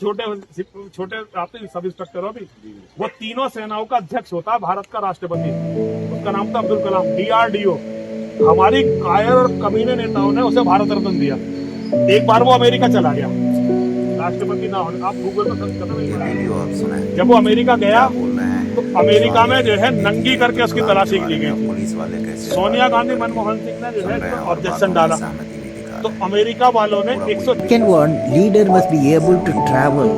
छोटे छोटे आते सब इंस्ट्रक्टर हो भी, वो तीनों सेनाओं का अध्यक्ष होता है भारत का राष्ट्रपति। उसका नाम था अब्दुल कलाम, DRDO। हमारी कायर और कमीने नेताओं ने उसे भारत रत्न दिया। एक बार वो अमेरिका चला गया राष्ट्रपति ना होने, आप गूगल में सर्च करना। जब वो अमेरिका गया तो अमेरिका में जो है नंगी करके उसकी तलाशी ली गई थी। सोनिया गांधी, मनमोहन सिंह ने जो है ऑब्जेक्शन डाला, तो अमेरिका वालों ने 100। Second one, leader must be able to travel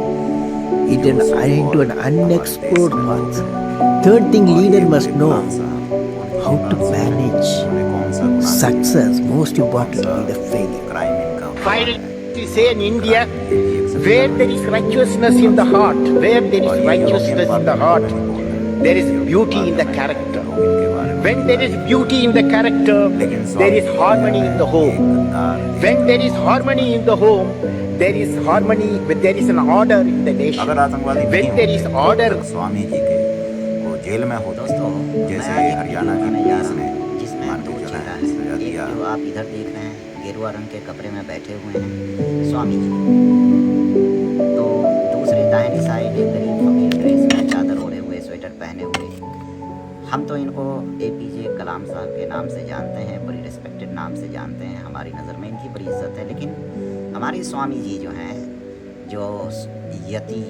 into an unexplored path. Third thing, leader must know how to manage success, most importantly the failure. Finally, we say in India, where there is righteousness in the heart, where there is righteousness in the heart, there is beauty in the character. When there is beauty in the character, there is harmony in the home. When there is harmony in the home, there is harmony, there is an order in the nation. अगर आतंकवादी When there is order, Swami ji के वो jail में होते जैसे हरियाणा की police ने जिसमें मान दो के चला चेहरा है, है। सजा एक दिया। जो आप इधर देख रहे हैं गेरुआ रंग के कपड़े में बैठे हुए हैं स्वामी जी, तो दूसरे दाहिनी साइड एक गरीब फकीर ड्रेस में चादर ओढ़े हुए, स्वेटर पहने हुए। हम तो इनको APJ कलाम साहब के नाम से जानते हैं, बड़ी रिस्पेक्टेड नाम से जानते हैं, हमारी नज़र में इनकी बड़ी इज्जत है। लेकिन हमारे स्वामी जी जो हैं, जो यति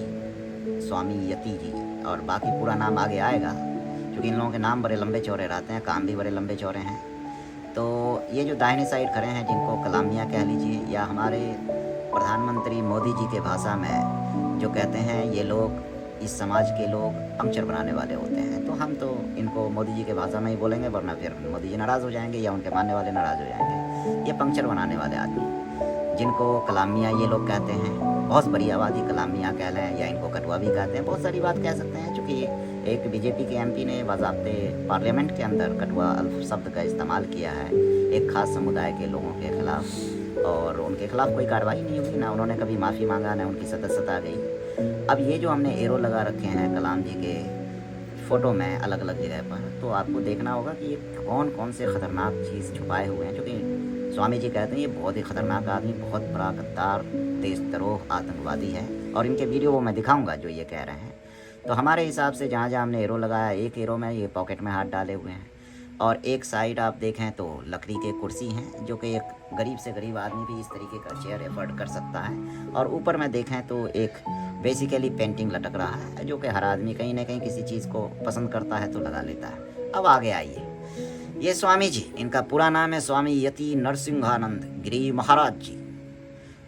स्वामी यति जी, और बाकी पूरा नाम आगे आएगा क्योंकि इन लोगों के नाम बड़े लंबे चौड़े रहते हैं, काम भी बड़े लंबे चौड़े हैं। तो ये जो दाहिने साइड खड़े हैं, जिनको कलामिया कह लीजिए, या हमारे प्रधानमंत्री मोदी जी के भाषा में जो कहते हैं, ये लोग इस समाज के लोग पंक्चर बनाने वाले होते हैं। तो हम तो इनको मोदी जी के भाषा में ही बोलेंगे, वरना फिर मोदी जी नाराज़ हो जाएंगे या उनके मानने वाले नाराज़ हो जाएंगे। ये पंक्चर बनाने वाले आदमी जिनको कलामिया ये लोग कहते हैं, बहुत बड़ी आबादी कलामिया कह लें या इनको कटुआ भी कहते हैं, बहुत सारी बात कह सकते हैं। चूँकि एक BJP के MP ने बाज़ाब्ते पार्लियामेंट के अंदर कटुआ शब्द का इस्तेमाल किया है एक ख़ास समुदाय के लोगों के ख़िलाफ़, और उनके ख़िलाफ़ कोई कार्रवाई नहीं हुई, ना उन्होंने कभी माफ़ी मांगा, ना उनकी सदस्यता गई। अब ये जो हमने एरो लगा रखे हैं कलाम जी के फ़ोटो में अलग अलग जगह पर, तो आपको देखना होगा कि ये कौन कौन से ख़तरनाक चीज़ छुपाए हुए हैं। क्योंकि स्वामी जी कहते हैं ये बहुत ही ख़तरनाक आदमी, बहुत बड़ा गद्दार, देशद्रोह, आतंकवादी है, और इनके वीडियो वो मैं दिखाऊंगा जो ये कह रहे हैं। तो हमारे हिसाब से जहाँ जहाँ हमने एरो लगाया, एक एरो में ये पॉकेट में हाथ डाले हुए हैं, और एक साइड आप देखें तो लकड़ी के कुर्सी हैं, जो कि एक गरीब से गरीब आदमी भी इस तरीके का चेयर एफर्ड कर सकता है। और ऊपर में देखें तो एक बेसिकली पेंटिंग लटक रहा है, जो कि हर आदमी कहीं ना कहीं किसी चीज़ को पसंद करता है तो लगा लेता है। अब आगे आइए, ये स्वामी जी, इनका पूरा नाम है स्वामी यति नरसिंहानंद गिरी महाराज जी,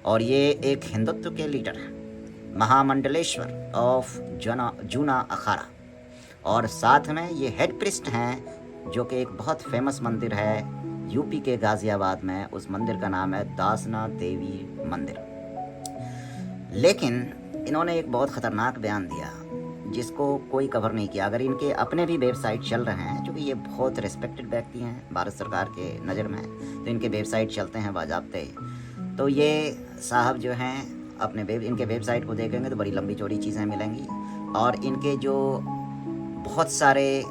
और ये एक हिंदुत्व के लीडर हैं, महामंडलेश्वर ऑफ जूना अखाड़ा, और साथ में ये हेड प्रिस्ट हैं, जो कि एक बहुत फेमस मंदिर है UP के गाज़ियाबाद में। उस मंदिर का नाम है दासना देवी मंदिर। लेकिन इन्होंने एक बहुत ख़तरनाक बयान दिया जिसको कोई कवर नहीं किया। अगर इनके अपने भी वेबसाइट चल रहे हैं, क्योंकि ये बहुत रिस्पेक्टेड व्यक्ति हैं भारत सरकार के नज़र में, तो इनके वेबसाइट चलते हैं बाज़ाब्ते। तो ये साहब जो हैं अपने इनके वेबसाइट को देखेंगे तो बड़ी लंबी चौड़ी चीज़ें मिलेंगी, और इनके जो बहुत सारे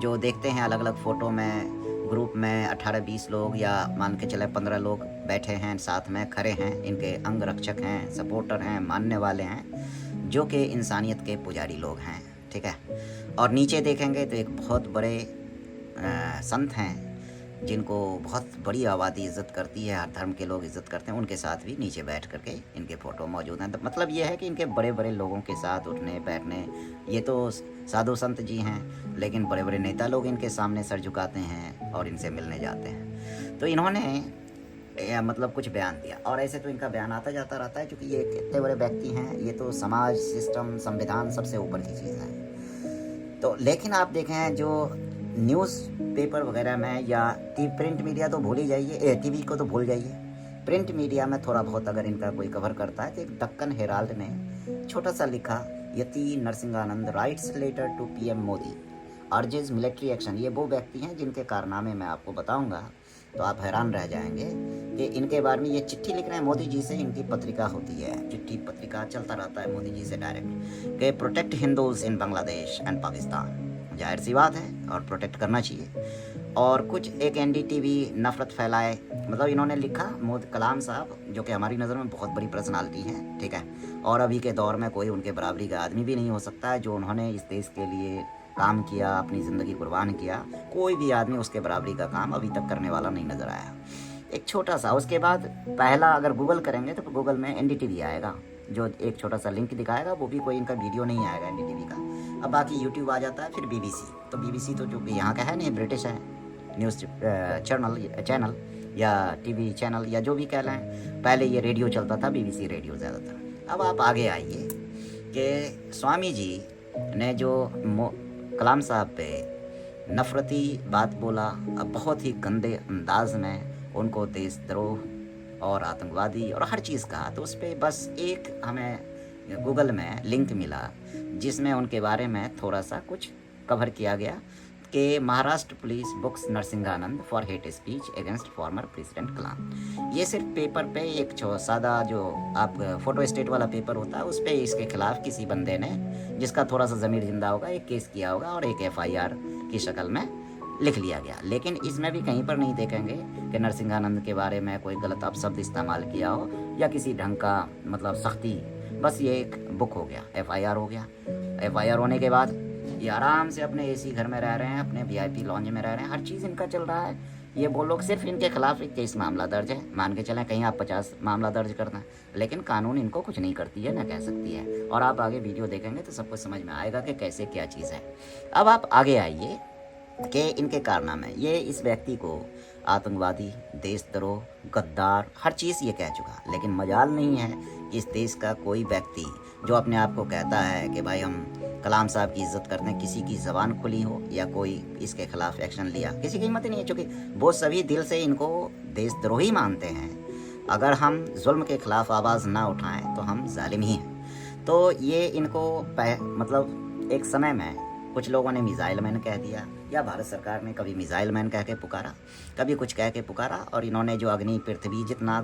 जो देखते हैं अलग अलग फ़ोटो में ग्रुप में 18-20 लोग या मान के चले 15 लोग बैठे हैं, साथ में खड़े हैं, इनके अंग रक्षक हैं, सपोर्टर हैं, मानने वाले हैं, जो कि इंसानियत के पुजारी लोग हैं, ठीक है। और नीचे देखेंगे तो एक बहुत बड़े संत हैं जिनको बहुत बड़ी आबादी इज़्ज़त करती है, हर धर्म के लोग इज़्ज़त करते हैं, उनके साथ भी नीचे बैठ करके इनके फ़ोटो मौजूद हैं। तो मतलब ये है कि इनके बड़े बड़े लोगों के साथ उठने बैठने, ये तो साधु संत जी हैं, लेकिन बड़े बड़े नेता लोग इनके सामने सर झुकाते हैं और इनसे मिलने जाते हैं। तो इन्होंने मतलब कुछ बयान दिया, और ऐसे तो इनका बयान आता जाता रहता है, क्योंकि ये इतने बड़े व्यक्ति हैं, ये तो समाज, सिस्टम, संविधान सबसे ऊपर की चीज़ है। तो लेकिन आप देखें जो न्यूज़ पेपर वगैरह में या प्रिंट मीडिया तो भूल ही जाइए, TV को तो भूल जाइए, प्रिंट मीडिया में थोड़ा बहुत अगर इनका कोई कवर करता है तो एक दक्कन हेराल्ड ने छोटा सा लिखा, Yati Narsinghanand writes letter to PM Modi urges military action. ये वो व्यक्ति हैं जिनके कारनामे मैं आपको बताऊंगा तो आप हैरान रह जाएंगे कि इनके बारे में ये चिट्ठी लिख रहे हैं मोदी जी से। इनकी पत्रिका होती है, चिट्ठी पत्रिका चलता रहता है मोदी जी से डायरेक्ट, कि protect Hindus in Bangladesh and Pakistan. जाहिर सी बात है, और प्रोटेक्ट करना चाहिए। और कुछ एक एनडीटीवी नफरत फैलाए, मतलब इन्होंने लिखा कलाम साहब जो कि हमारी नज़र में बहुत बड़ी पर्सनालिटी है, ठीक है, और अभी के दौर में कोई उनके बराबरी का आदमी भी नहीं हो सकता है। जो उन्होंने इस देश के लिए काम किया, अपनी ज़िंदगी कुर्बान किया, कोई भी आदमी उसके बराबरी का काम अभी तक करने वाला नहीं नज़र आया। एक छोटा सा, उसके बाद पहला अगर गूगल करेंगे तो गूगल में एनडीटीवी आएगा, जो एक छोटा सा लिंक दिखाएगा, वो भी कोई इनका वीडियो नहीं आएगा एनडीटीवी का। अब बाकी यूट्यूब आ जाता है, फिर बीबीसी। तो बीबीसी तो जो यहाँ का है नहीं, ब्रिटिश है, न्यूज़ चैनल या टीवी चैनल या जो भी कह लें। पहले ये रेडियो चलता था, बीबीसी रेडियो ज़्यादातर। अब आप आगे आइए कि स्वामी जी ने जो कलाम साहब पे नफरती बात बोला, अब बहुत ही गंदे अंदाज में उनको देशद्रोह और आतंकवादी और हर चीज़ कहा, तो उस पर बस एक हमें गूगल में लिंक मिला जिसमें उनके बारे में थोड़ा सा कुछ कवर किया गया कि Maharashtra police books Narsinghanand for hate speech against former president Kalam. ये सिर्फ पेपर पे एक सादा जो आप फोटो स्टेट वाला पेपर होता है, उस पर इसके खिलाफ किसी बंदे ने, जिसका थोड़ा सा ज़मीर जिंदा होगा, एक केस किया होगा और एक FIR की शक्ल में लिख लिया गया। लेकिन इसमें भी कहीं पर नहीं देखेंगे कि नरसिंहानंद के बारे में कोई गलत अपशब्द इस्तेमाल किया हो या किसी ढंग का मतलब सख्ती। बस ये एक बुक हो गया, FIR हो गया। FIR होने के बाद ये आराम से अपने AC घर में रह रहे हैं, अपने VIP लॉन्ज में रह रहे हैं, हर चीज़ इनका चल रहा है। ये वो लोग सिर्फ इनके खिलाफ 21 मामला दर्ज है, मान के चलें कहीं आप 50 मामला दर्ज करना, लेकिन कानून इनको कुछ नहीं करती है, ना कह सकती है। और आप आगे वीडियो देखेंगे तो सब कुछ समझ में आएगा कि कैसे क्या चीज़ है। अब आप आगे आइए कि इनके कारनामे, ये इस व्यक्ति को आतंकवादी, देशद्रोह, गद्दार, हर चीज़ ये कह चुका, लेकिन मजाल नहीं है कि इस देश का कोई व्यक्ति जो अपने आप को कहता है कि भाई हम कलाम साहब की इज्जत करते हैं, किसी की ज़बान खुली हो या कोई इसके खिलाफ एक्शन लिया, किसी की हिम्मत ही नहीं है, क्योंकि वो सभी दिल से इनको देशद्रोही मानते हैं। अगर हम जुल्म के खिलाफ आवाज़ ना उठाएं तो हम जालिम ही हैं। तो ये इनको मतलब एक समय में कुछ लोगों ने मिसाइल मैन कह दिया, या भारत सरकार ने कभी मिसाइल मैन कह के पुकारा, कभी कुछ कह के पुकारा, और इन्होंने जो अग्नि पृथ्वी जितना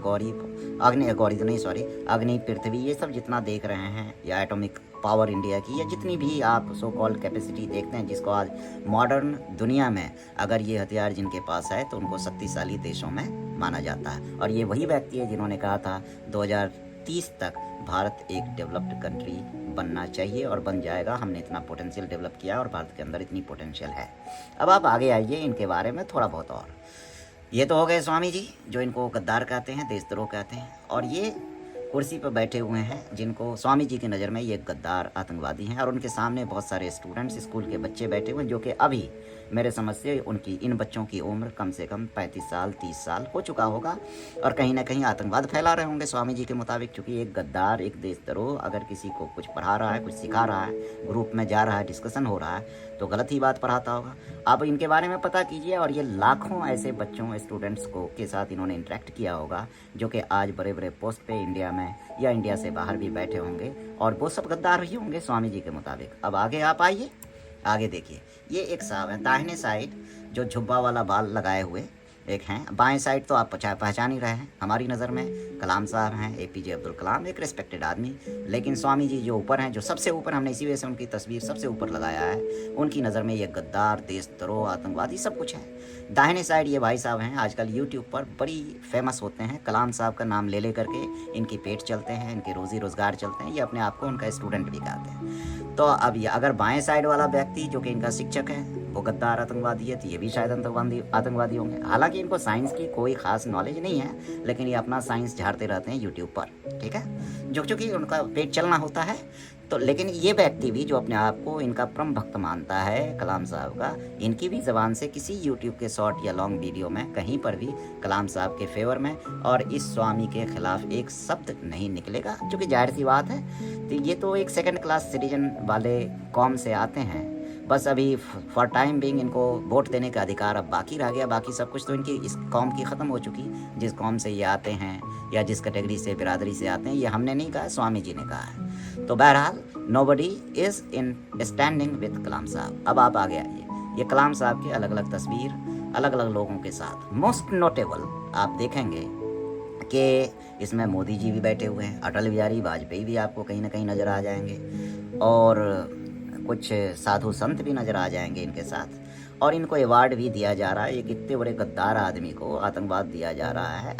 अग्नि पृथ्वी ये सब जितना देख रहे हैं, या एटॉमिक पावर इंडिया की, या जितनी भी आप सो कॉल्ड कैपेसिटी देखते हैं, जिसको आज मॉडर्न दुनिया में अगर ये हथियार जिनके पास है तो उनको शक्तिशाली देशों में माना जाता है। और ये वही व्यक्ति है जिन्होंने कहा था 2030 तक भारत एक डेवलप्ड कंट्री बनना चाहिए और बन जाएगा, हमने इतना पोटेंशियल डेवलप किया और भारत के अंदर इतनी पोटेंशियल है। अब आप आगे आइए इनके बारे में थोड़ा बहुत और। ये तो हो गए स्वामी जी जो इनको गद्दार कहते हैं, देशद्रोह कहते हैं, और ये कुर्सी पर बैठे हुए हैं जिनको स्वामी जी की नज़र में ये गद्दार आतंकवादी हैं, और उनके सामने बहुत सारे स्टूडेंट्स, स्कूल के बच्चे बैठे हुए हैं, जो कि अभी मेरे समझ से उनकी इन बच्चों की उम्र कम से कम 35 साल 30 साल हो चुका होगा, और कहीं ना कहीं आतंकवाद फैला रहे होंगे स्वामी जी के मुताबिक। चूँकि एक गद्दार, एक देशद्रोह अगर किसी को कुछ पढ़ा रहा है, कुछ सिखा रहा है, ग्रुप में जा रहा है, डिस्कशन हो रहा है, तो गलत ही बात पढ़ाता होगा। आप इनके बारे में पता कीजिए, और ये लाखों ऐसे बच्चों, स्टूडेंट्स को के साथ इन्होंने इंटरेक्ट किया होगा जो कि आज बड़े बड़े पोस्ट पे इंडिया में या इंडिया से बाहर भी बैठे होंगे, और वो सब गद्दार ही होंगे स्वामी जी के मुताबिक। अब आगे आप आइए, आगे देखिए, ये एक साहब है दाहिने साइड जो झुब्बा वाला बाल लगाए हुए एक हैं, बाएं साइड तो आप पहचान ही रहे हैं, हमारी नज़र में कलाम साहब हैं, APJ अब्दुल कलाम, एक रिस्पेक्टेड आदमी। लेकिन स्वामी जी जो ऊपर हैं, जो सबसे ऊपर, हमने इसी वजह से उनकी तस्वीर सबसे ऊपर लगाया है, उनकी नज़र में ये गद्दार, देशद्रोह, आतंकवादी सब कुछ है। दाहिने साइड ये भाई साहब हैं, आजकल यूट्यूब पर बड़ी फेमस होते हैं, कलाम साहब का नाम ले करके इनकी पेट चलते हैं, इनके रोज़ी रोज़गार चलते हैं, ये अपने आप को उनका स्टूडेंट भी कहते हैं। तो अब ये अगर बाएँ साइड वाला व्यक्ति जो कि इनका शिक्षक है वो गद्दार आतंकवादी है, तो ये भी शायद आतंकवादी होंगे। हालांकि इनको साइंस की कोई खास नॉलेज नहीं है, लेकिन ये अपना साइंस झाड़ते रहते हैं यूट्यूब पर, ठीक है, जो चूँकि उनका पेट चलना होता है। तो लेकिन ये व्यक्ति भी जो अपने आप को इनका परम भक्त मानता है कलाम साहब का, इनकी भी ज़बान से किसी यूट्यूब के शॉर्ट या लॉन्ग वीडियो में कहीं पर भी कलाम साहब के फेवर में और इस स्वामी के खिलाफ एक शब्द नहीं निकलेगा, जो कि जाहिर सी बात है। तो ये तो एक सेकंड क्लास सिटीजन वाले कौम से आते हैं, बस अभी फॉर टाइम बिंग इनको वोट देने का अधिकार अब बाकी रह गया, बाकी सब कुछ तो इनकी इस कौम की ख़त्म हो चुकी। जिस कौम से ये आते हैं या जिस कैटेगरी से, बिरादरी से आते हैं, ये हमने नहीं कहा, स्वामी जी ने कहा है। तो बहरहाल nobody is in standing with Kalam साहब। अब आप आगे आइए, ये कलाम साहब की अलग अलग तस्वीर अलग अलग लोगों के साथ। मोस्ट नोटेबल आप देखेंगे कि इसमें मोदी जी भी बैठे हुए हैं, अटल बिहारी वाजपेयी भी आपको कहीं ना कहीं नज़र आ जाएंगे, और कुछ साधु संत भी नज़र आ जाएंगे इनके साथ। और इनको अवार्ड भी दिया जा रहा है। एक इतने बड़े गद्दार आदमी को आतंकवाद दिया जा रहा है,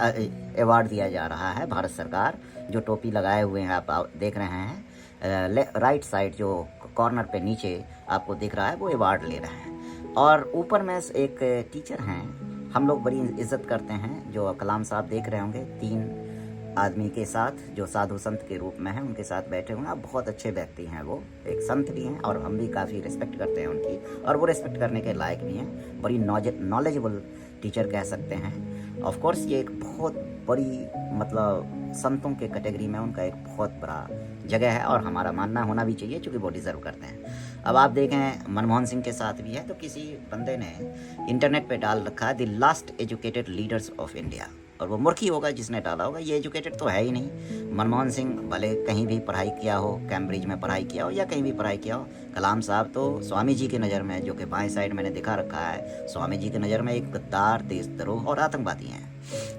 अवार्ड दिया जा रहा है। भारत सरकार जो टोपी लगाए हुए हैं आप देख रहे हैं, राइट साइड जो कॉर्नर पे नीचे आपको दिख रहा है, वो अवार्ड ले रहे हैं। और ऊपर में एक टीचर हैं, हम लोग बड़ी इज्जत करते हैं, जो कलाम साहब देख रहे होंगे, 3 आदमी के साथ जो साधु संत के रूप में हैं, उनके साथ बैठे हुए हैं। बहुत अच्छे व्यक्ति हैं, वो एक संत भी हैं और हम भी काफ़ी रिस्पेक्ट करते हैं उनकी, और वो रिस्पेक्ट करने के लायक भी हैं। बड़ी नॉलेजेबल टीचर कह सकते हैं। ऑफ कोर्स ये एक बहुत बड़ी मतलब संतों के कैटेगरी में उनका एक बहुत बड़ा जगह है, और हमारा मानना होना भी चाहिए, क्योंकि वो डिज़र्व करते हैं। अब आप देखें मनमोहन सिंह के साथ भी है, तो किसी बंदे ने इंटरनेट पे डाल रखा है the last educated leaders of India, और वो मूर्ख ही होगा जिसने डाला होगा, ये एजुकेटेड तो है ही नहीं। मनमोहन सिंह भले कहीं भी पढ़ाई किया हो, कैम्ब्रिज में पढ़ाई किया हो या कहीं भी पढ़ाई किया हो, कलाम साहब तो स्वामी जी की नज़र में, जो कि बाएं साइड मैंने दिखा रखा है, स्वामी जी की नज़र में एक गद्दार, देशद्रोह और आतंकवादी हैं।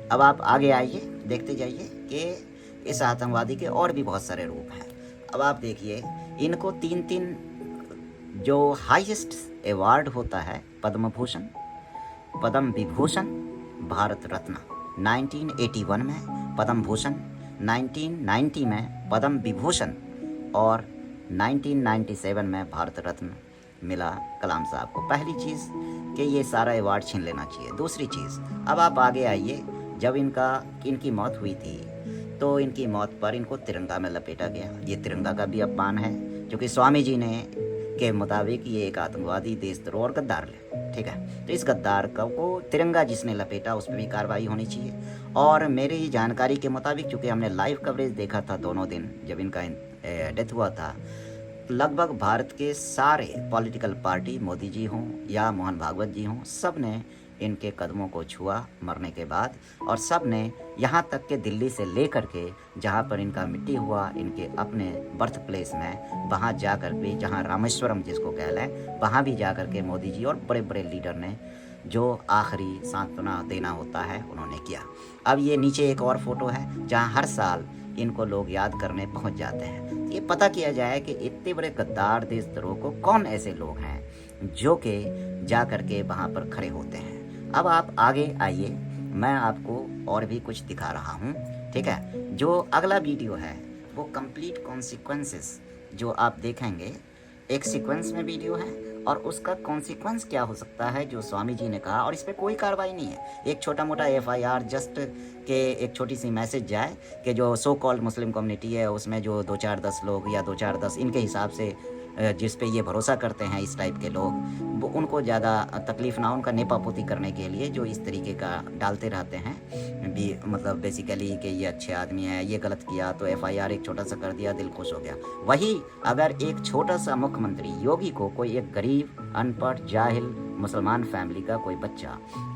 अब आप आगे आइए, देखते जाइए कि इस आतंकवादी के और भी बहुत सारे रूप हैं। अब आप देखिए, इनको 3 जो हाईएस्ट अवार्ड होता है, पद्म भूषण, पद्म विभूषण, भारत रत्न, 1981 में पद्म भूषण, 1990 में पद्म विभूषण और 1997 में भारत रत्न मिला कलाम साहब को। पहली चीज़ कि ये सारा अवार्ड छीन लेना चाहिए। दूसरी चीज़, अब आप आगे आइए, जब इनकी मौत हुई थी तो इनकी मौत पर इनको तिरंगा में लपेटा गया। ये तिरंगा का भी अपमान है, क्योंकि स्वामी जी ने के मुताबिक ये एक आतंकवादी, देशद्रोह और गद्दार है, ठीक है। तो इस गद्दार को तिरंगा जिसने लपेटा उस पर भी कार्रवाई होनी चाहिए। और मेरी जानकारी के मुताबिक, चूँकि हमने लाइव कवरेज देखा था दोनों दिन जब इनका डेथ हुआ था, लगभग भारत के सारे पॉलिटिकल पार्टी, मोदी जी हों या मोहन भागवत जी हों, सब ने इनके कदमों को छुआ मरने के बाद, और सब ने यहाँ तक के दिल्ली से लेकर के जहाँ पर इनका मिट्टी हुआ, इनके अपने बर्थ प्लेस में, वहाँ जा कर के, जहाँ रामेश्वरम जिसको कह लें, वहाँ भी जा कर के मोदी जी और बड़े बड़े लीडर ने जो आखिरी सांत्वना देना होता है उन्होंने किया। अब ये नीचे एक और फोटो है जहाँ हर साल इनको लोग याद करने पहुँच जाते हैं। ये पता किया जाए कि इतने बड़े गद्दार, देशद्रोह को कौन ऐसे लोग हैं जो कि जा कर के वहाँ पर खड़े होते हैं। अब आप आगे आइए, मैं आपको और भी कुछ दिखा रहा हूँ, ठीक है। जो अगला वीडियो है वो कंप्लीट कॉन्सिक्वेंसेस जो आप देखेंगे, एक सीक्वेंस में वीडियो है और उसका कॉन्सिक्वेंस क्या हो सकता है जो स्वामी जी ने कहा, और इस पर कोई कार्रवाई नहीं है। एक छोटा मोटा FIR जस्ट के एक छोटी सी मैसेज जाए कि जो सो कॉल्ड मुस्लिम कम्युनिटी है उसमें जो 2-4-10 लोग या 2-4-10 इनके हिसाब से जिस पे ये भरोसा करते हैं इस टाइप के लोग, वो उनको ज़्यादा तकलीफ़ ना, उनका नेपापोती करने के लिए जो इस तरीके का डालते रहते हैं भी, मतलब बेसिकली कि ये अच्छे आदमी है, ये गलत किया तो FIR एक छोटा सा कर दिया, दिल खुश हो गया। वही अगर एक छोटा सा मुख्यमंत्री योगी को कोई एक गरीब, अनपढ़, जाहिल मुसलमान फैमिली का कोई बच्चा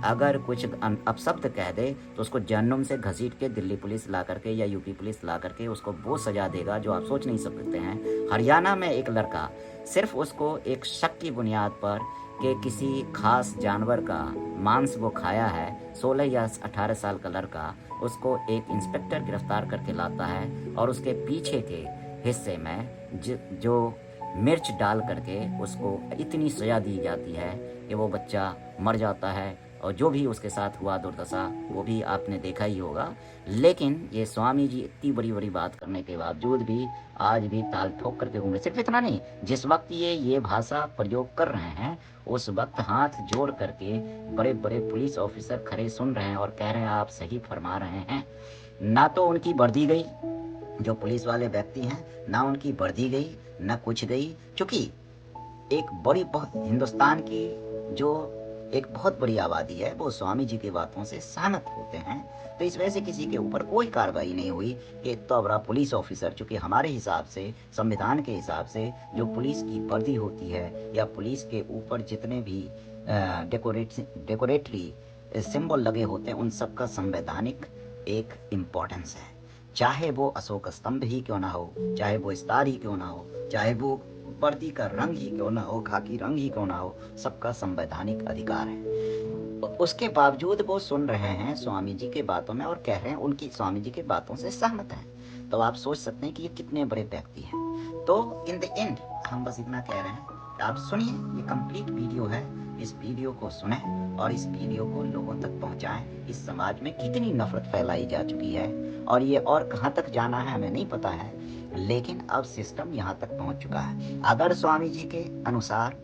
अगर कुछ अपशब्द कह दे तो उसको जहन्नुम से घसीट के दिल्ली पुलिस ला करके या यूपी पुलिस ला करके उसको वो सजा देगा जो आप सोच नहीं सकते हैं। हरियाणा में एक लड़का सिर्फ उसको एक शक की बुनियाद पर कि किसी खास जानवर का मांस वो खाया है, 16 या 18 साल का लड़का, उसको एक इंस्पेक्टर गिरफ्तार करके लाता है और उसके पीछे के हिस्से में जो मिर्च डाल करके उसको इतनी सजा दी जाती है कि वो बच्चा मर जाता है, और जो भी उसके साथ हुआ दुर्दशा वो भी आपने देखा ही होगा। लेकिन ये स्वामी जी इतनी बड़ी बड़ी बात करने के बावजूद भी आज भी ताल ठोक करके घूम रहे। सिर्फ इतना नहीं, जिस वक्त ये भाषा प्रयोग कर रहे हैं उस वक्त हाथ जोड़ करके बड़े बड़े पुलिस ऑफिसर खड़े सुन रहे हैं और कह रहे हैं आप सही फरमा रहे हैं। ना तो उनकी वर्दी गई, जो पुलिस वाले व्यक्ति हैं, ना उनकी वर्दी गई, ना कुछ गई, क्योंकि एक बड़ी बहुत हिंदुस्तान की जो एक बहुत बड़ी आबादी है वो स्वामी जी की बातों से सहमत होते हैं। तो इस वजह से किसी के ऊपर कोई कार्रवाई नहीं हुई कि इतना बड़ा पुलिस ऑफिसर, चूँकि हमारे हिसाब से, संविधान के हिसाब से जो पुलिस की वर्दी होती है या पुलिस के ऊपर जितने भी डेकोरेटरी सिंबल लगे होते हैं उन सब का संवैधानिक एक इम्पोर्टेंस है। चाहे वो अशोक स्तंभ ही क्यों ना हो, चाहे वो स्टार ही क्यों ना हो, चाहे वो वर्दी का रंग ही क्यों ना हो, खाकी रंग ही क्यों ना हो, सबका संवैधानिक अधिकार है। उसके बावजूद वो सुन रहे हैं स्वामी जी के बातों में और कह रहे हैं उनकी स्वामी जी के बातों से सहमत हैं। तो आप सोच सकते हैं कि ये कितने बड़े व्यक्ति हैं। तो इन द एंड हम बस इतना कह रहे हैं, आप सुनिए, ये कंप्लीट वीडियो है इस वीडियो को सुनें और इस वीडियो को लोगों तक पहुंचाएं। इस समाज में कितनी नफरत फैलाई जा चुकी है और ये और कहां तक जाना है हमें नहीं पता है, लेकिन अब सिस्टम यहां तक पहुंच चुका है। अगर स्वामी जी के अनुसार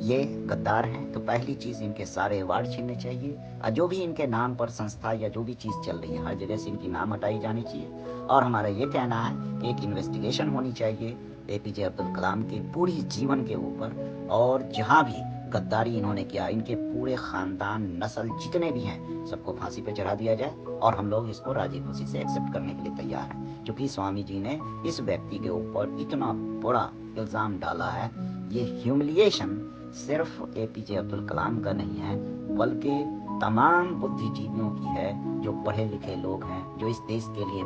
ये गद्दार हैं तो पहली चीज इनके सारे अवार्ड छीनने चाहिए और जो भी इनके नाम पर संस्था या जो भी चीज चल रही है हर जगह से इनकी नाम हटाई जानी चाहिए। और हमारा ये कहना है कि एक इन्वेस्टिगेशन होनी चाहिए एपीजे अब्दुल कलाम के पूरी जीवन के ऊपर, और जहाँ भी गद्दारी इन्होंने किया इनके पूरे खानदान नस्ल जितने भी हैं सबको फांसी पे चढ़ा दिया जाए। और हम लोग इसको राजी खुशी से एक्सेप्ट करने के लिए तैयार हैं, क्योंकि स्वामी जी ने इस व्यक्ति के ऊपर इतना बड़ा इल्जाम डाला है। ये ह्यूमिलिएशन सिर्फ एपीजे अब्दुल कलाम का नहीं है बल्कि तमाम बुद्धिजीवियों की है, जो पढ़े लिखे लोग हैं, जो इस देश के लिए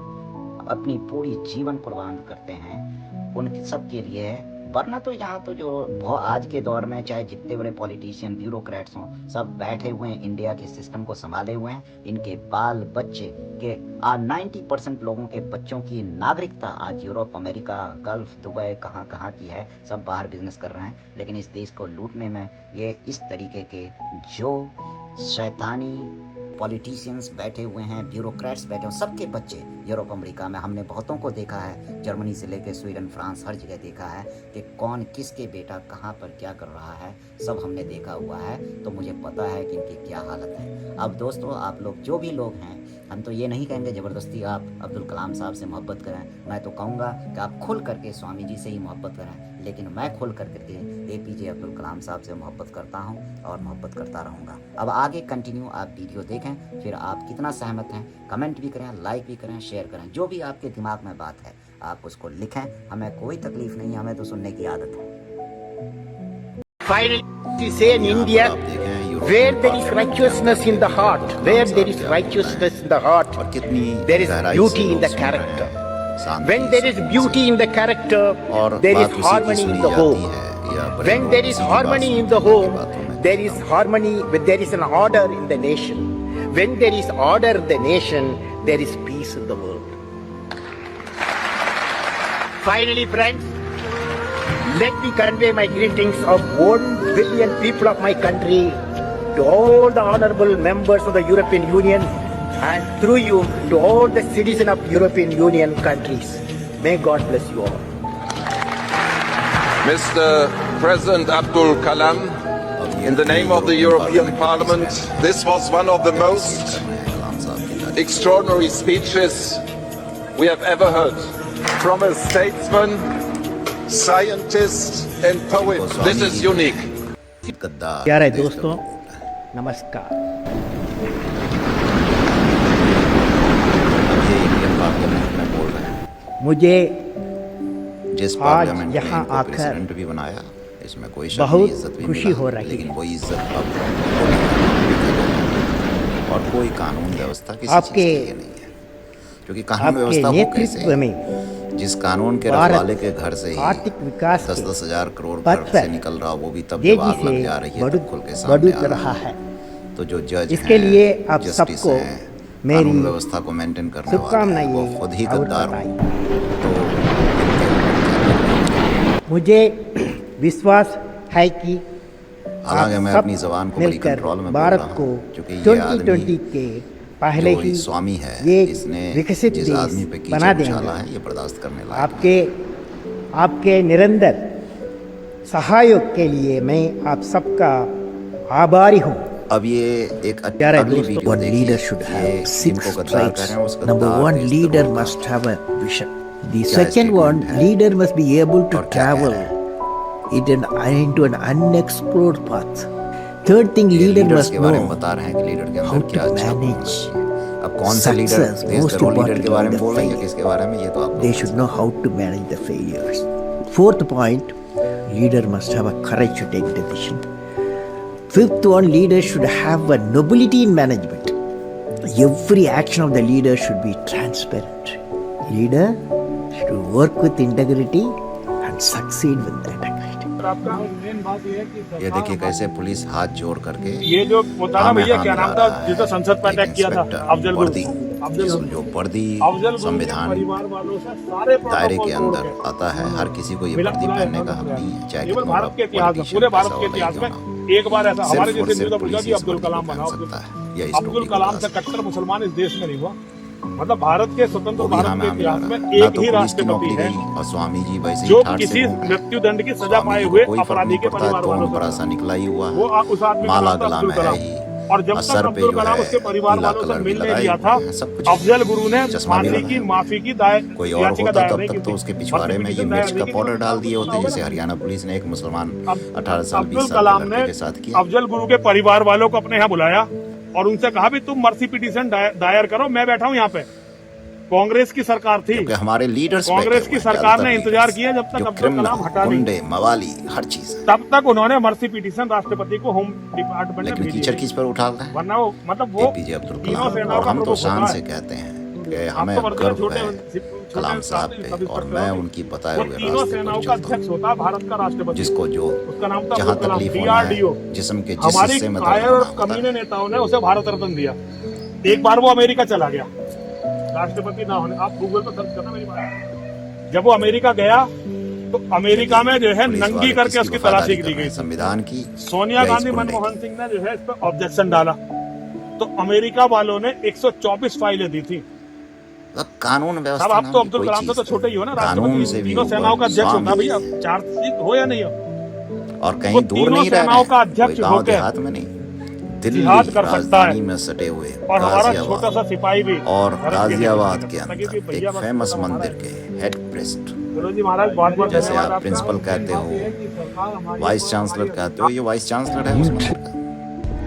अपनी पूरी जीवन कुर्बान करते हैं, उन सब के लिए है। वरना तो यहाँ तो जो आज के दौर में चाहे जितने बड़े पॉलिटिशियन ब्यूरोक्रेट्स हों सब बैठे हुए हैं, इंडिया के सिस्टम को संभाले हुए हैं। इनके बाल बच्चे के 90% लोगों के बच्चों की नागरिकता आज यूरोप, अमेरिका, गल्फ, दुबई कहाँ कहाँ की है, सब बाहर बिजनेस कर रहे हैं। लेकिन इस देश को लूटने में ये इस तरीके के जो शैतानी पॉलिटिशियंस बैठे हुए हैं, ब्यूरोक्रेट्स बैठे हुए, सबके बच्चे यूरोप अमेरिका में हमने बहुतों को देखा है, जर्मनी से लेकर स्वीडन, फ्रांस, हर जगह देखा है कि कौन किसके बेटा कहाँ पर क्या कर रहा है, सब हमने देखा हुआ है। तो मुझे पता है कि इनकी क्या हालत है। अब दोस्तों आप लोग जो भी लोग हैं, हम तो ये नहीं कहेंगे ज़बरदस्ती आप अब्दुल कलाम साहब से मोहब्बत करें, मैं तो कहूँगा कि आप खुल करके स्वामी जी से ही मोहब्बत करें। लेकिन मैं खुल करके एपीजे अब्दुल कलाम साहब से मोहब्बत करता हूँ और मोहब्बत करता रहूँगा। अब आगे कंटिन्यू आप वीडियो देखें, फिर आप कितना सहमत हैं कमेंट भी करें, लाइक भी करें, शेयर करें, जो भी आपके दिमाग में बात है आप उसको लिखें, हमें कोई तकलीफ नहीं है, हमें तो सुनने की आदत है। Finally, we say in India, where there is righteousness in the heart, where there is righteousness in the heart, there is beauty in the character. When there is beauty in the character, there is harmony in the home. When there is harmony in the home, there is harmony, there is an order in the nation. When there is order in the nation, there is peace in the world. Finally, friends, let me convey my greetings of 1 billion people of my country to all the honorable members of the European Union and through you to all the citizens of European Union countries. May God bless you all. Mr. President Abdul Kalam, in the name of the European Parliament, this was one of the most extraordinary speeches we have ever heard from a statesman, scientist and poet. This is unique. प्यारे दोस्तों नमस्कार। मुझे जिस आज parliament में यहाँ इनको आकर प्रेसिडेंट भी बनाया, इसमें कोई शक बहुत नहीं, इज्जत भी खुशी मिला, हो रही लेकिन है। वही इज्जत अब और कोई कानून व्यवस्था किसी चीज़ आपके के लिए नहीं है, क्योंकि कानून आपके व्यवस्था वो कैसे नेतृत्व है? में जिस कानून के भारत रखवाले के घर से ही आर्थिक विकास 10-10 हजार करोड़ पथ घर पर से निकल रहा, वो भी तब जब आग तेजी लग जा रही से है तब खुल के सामने बढ़ आ रहा है। तो जो जज इसके लिए आप जस्टिस सबको हैं, मेरी कानून व्यवस्था को मेंटेन करने वाले शुभकामनाएं हैं, वो खुद ही और गद्दार बधाई। हो। तो इनके मुझे विश्वास है कि हालांकि आप मैं सब अपनी जबान को बड़ी मिलकर कंट्रोल में बोल भारत रहा को हूं, क्योंकि ये 2020 के पहले जो ही स्वामी है, ये इसने विकसित जिस देश आदमी पे बना कीचड़ उछाला देंगे। है, ये बर्दाश्त करने लायक नहीं। आपके निरंतर सहयोग के लिए मैं आप सबका आभारी हूँ। अब ये एक प्यारे अगली दोस्तों, वीडियो one leader देखिए, should ये have 6 इनको गद्दार traits. कह रहे हैं, उस Number गद्दार 1, के इस leader तरह का must have a vision. The क्या second statement one, है? leader must be able to और क्या कह travel रहे हैं? into an unexplored path. Third thing, ये leader लीडर्स must के बारे में know बता रहे हैं कि लीडर के how अंदर to क्या अच्छा गुण होना manage चाहिए। अब कौन से लीडर success, देश most के लीडर के importantly बारे में the बोल रहे हैं या failure. किसके बारे में, ये तो आप They should know how to manage the failures. Fourth point, leader must have a courage to take decision. Fifth one, leader should have a nobility in management. Every action of the leader should be transparent. Leader should work with integrity and succeed with that integrity. आपका main बात ये है कि ये देखिए कैसे police हाथ जोड़ करके ये जो होता ना भैया क्या नाम था जिसने संसद पर अटैक किया था, अफजल गुरु, जो वर्दी अफजल गुरु के संविधान परिवार वालों से सारे दायरे प्रोटोकॉल के तोड़ अंदर के आता है, हर किसी को ये मिला- वर्दी मिलाया पहनने का है, हक नहीं है, चाहे केवल कितना भारत के बड़ा इतिहास में, politician पूरे भारत कैसा के हो, नहीं इतिहास क्यों में ना हो। एक बार ऐसा हमारे सिर्फ और जैसे सिर्फ न्यूज पूछा पुलिस कि ही अब्दुल समझ कलाम पहन बनाओ सकता है या इस अब्दुल टोपी को कलाम लगा से सकता कट्टर मुसलमान इस देश में नहीं हुआ। मतलब भारत के स्वतंत्र वो भी भारत हमें के इतिहास मिला में ना एक तो ही पुलिस की राष्ट्रपति नौकरी है गई और स्वामी जी वैसे ही जो ठाट से किसी घूम गए। मृत्यु दंड की सजा स्वामी पाए जी को हुए कोई फर्क अपराधी नहीं के पड़ता, परिवार तो वालों बड़ा से सा निकला ही हुआ वो उस आदमी का माला नाम था गला अब्दुल में है कलाम। ही और जब सर तक पे अब्दुल जो कलाम है उसके परिवार पीला वालों से कलर भी मिलने लगाए दिया हुए था, हैं, सब कुछ अफजल गुरु ने चश्मा भी फांसी की लगाया। माफी की कोई और याचिका होता दायर तब नहीं तक की तो थी। उसके पिछवाड़े में ये पिटीशन मिर्च दायर का नहीं की पाउडर थी, डाल दिए होते, होगा जैसे ना। हरियाणा पुलिस ने एक मुसलमान अब 18 साल 20 अब्दुल साल कलाम के ने लड़के के साथ किया। अफजल गुरु के परिवार वालों को अपने यहाँ बुलाया और उनसे कहा भी तुम मर्सी पिटीशन दायर करो, मैं बैठा हूँ यहाँ पे। कांग्रेस की सरकार थी, क्योंकि हमारे लीडर्स कांग्रेस की सरकार ने इंतजार किया जब तक अब्दुल कलाम हटा नहीं। गुंडे मवाली हर चीज, तब तक उन्होंने मर्सी पिटीशन राष्ट्रपति को होम डिपार्टमेंट में लेकिन भेजी कीचड़ है। किस पर उठाता है? वरना वो मतलब वो एपीजे अब्दुल तीनों कलाम। सेनाओं और का हम तो प्रमुख शान होता से है। कहते हैं कि आप हमें तो वर्तमान गर्व छोटे है कलाम साहब पे, और मैं उनकी बताए वो हुए तीनों रास्ते सेनाओं पर का चलता अध्यक्ष हूँ। होता है भारत का राष्ट्रपति, जिसको जो उसका नाम था जहाँ अब्दुल कलाम, तकलीफ होना DRDO। है, जिस्म के जिस हमारी हिस्से में दर्द कायर होना और होता कमीने है, नेताओं ने उसे भारत रत्न दिया। एक बार वो अमेरिका चला गया राष्ट्रपति ना होने, आप गूगल पर सर्च करना मेरी बात। जब वो अमेरिका गया तो अमेरिका में जो है पुलिस नंगी वाले करके किसकी उसकी वफादारी तलाशी कर दी रहे गई हैं, संविधान की सोनिया या इस गांधी गुंडे की? मनमोहन सिंह ने जो है इस पर ऑब्जेक्शन डाला तो अमेरिका वालों ने 124 फाइलें दी थी। अब कानून व्यवस्था साहब आप नाम तो की अब्दुल कोई कलाम से चीज तो छोटे ही हो ना, कानून से राष्ट्रपति भी तीनों ऊपर सेनाओं का अध्यक्ष स्वामी होता भैया, है। चार्जशीट हो या नहीं हो। और कहीं वो दूर तीनों नहीं रह सेनाओं का रहे, अध्यक्ष कोई गांव होकर देहात में नहीं, दिल्ली जिहाद कर सकता राजधानी है। में सटे हुए और हमारा छोटा सा गाजियाबाद सिपाही भी और भारत के लिए गाजियाबाद कर के सकता है, अंदर क्योंकि भैया एक बस फेमस हमारा मंदिर है। के हेड प्रेस्ट, चलो जी महाराज, बहुत बहुत जैसे धन्यवाद आप आपका। प्रिंसिपल कहते हो, सरकार हमारी वाइस चांसलर कहते हो, ये वाइस चांसलर है उस मंदिर का।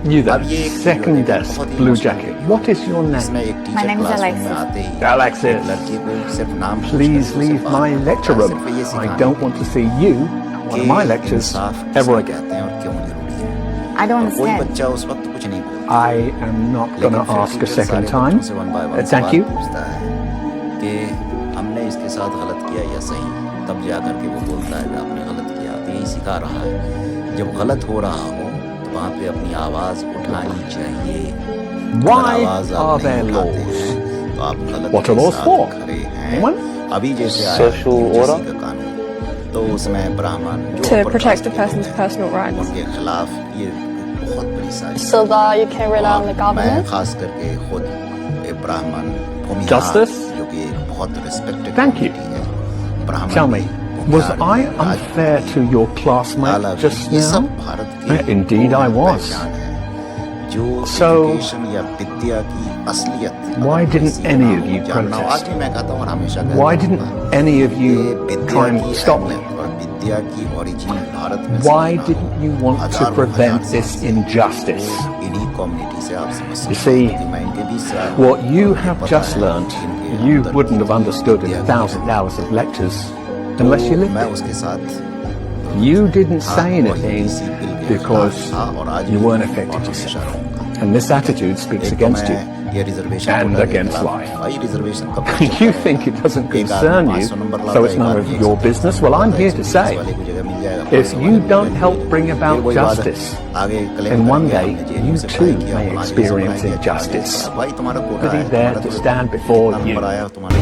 You अब there, ये एक second वीडियो desk, बहुत ही blue मुश्किल jacket. Video What is your इसमें name? एक My teacher name is classroom में Alexis. आते ही Alexis. एक लड़की को सिर्फ नाम पूछकर Please उससे leave बात my करता है, lecture room. सिर्फ ये I सिखाने don't के want to लिए see you at one of my कि lectures इंसाफ ever किसको again. कहते हैं और क्यों जरूरी है। I don't और कोई understand. बच्चा उस वक्त कुछ नहीं बोलता, I am not going लेकिन to फिर ask a टीचर second सारे time. बच्चों से one by one Thank सवाल you. पूछता है कि हमने इसके साथ गलत किया या सही, तब जा करके वो बोलता है कि आपने गलत किया। तो यही सिखा रहा है, जब गलत हो रहा हो तो वहाँ पे अपनी आवाज उठानी चाहिए। Why अगर आवाज आप are नहीं there उठाते laws? हैं तो आप गलत What are के laws साथ for? खड़े हैं। Anyone? अभी जैसे आया Social UGC order? का कानून, तो उसमें ब्राह्मण जो To upper protect caste a के लोग person's हैं, personal rights. उनके खिलाफ ये बहुत बड़ी साजिश So that you can rely on the मैं government. खास करके खुद एक ब्राह्मण भूमिहार, Justice? जो कि एक बहुत रिस्पेक्टेड Thank you. है, ब्राह्मण Tell me, भी, was भूमिहार I भी, राजपूत unfair भी, to your classmate लाला भी, just ये सब now? भारत की Indeed I was. पहचान है। जो So, एजुकेशन या विद्या की असलियत why अगर didn't किसी any ना of हो you जानना हो, आज protest? भी मैं कहता हूँ और हमेशा कहता Why हूँ, didn't any of ये you विद्या kind की of stop me? अहमियत और विद्या की ओरिजिन भारत में Why समझना हो, didn't you want to हजारों prevent हजार this साल से injustice? इन्हीं कम्युनिटी से आप समझ सकते see, हैं कि मैं इनके बीच से आया हूँ, What you मुझे have पता just है learnt, कि इनके you अंदर wouldn't have understood in विद्या 1,000 की hours of lectures तो unless you lived मैं it. उसके साथ You didn't था say और anything इसी बिल के because खिलाफ था और आज you भी weren't हूँ और affected हमेशा yourself. रहूंगा। And this attitude speaks एक तो against you. मैं ये रिजर्वेशन and कोटा के against खिलाफ life. भाई रिजर्वेशन कब तक You चलता think it doesn't है? एक concern आदमी you, 500 नंबर लाता so है, it's एक none आदमी of your 130 business. Well, I'm here to 130 say, वाले को जगह मिल जाएगा, if पुलिस you वाले को don't जगह help मिल bring जाएगी। about फिर वही बात है, justice, आगे claim then one करेंगे, day हमने JNU you से too पढ़ाई किया, may फलाने से experience पढ़ाई किया, injustice. भाई तुम्हारा कोटा But है, he's there तुम्हारा to तो stand before नंबर you. आया तुम्हारे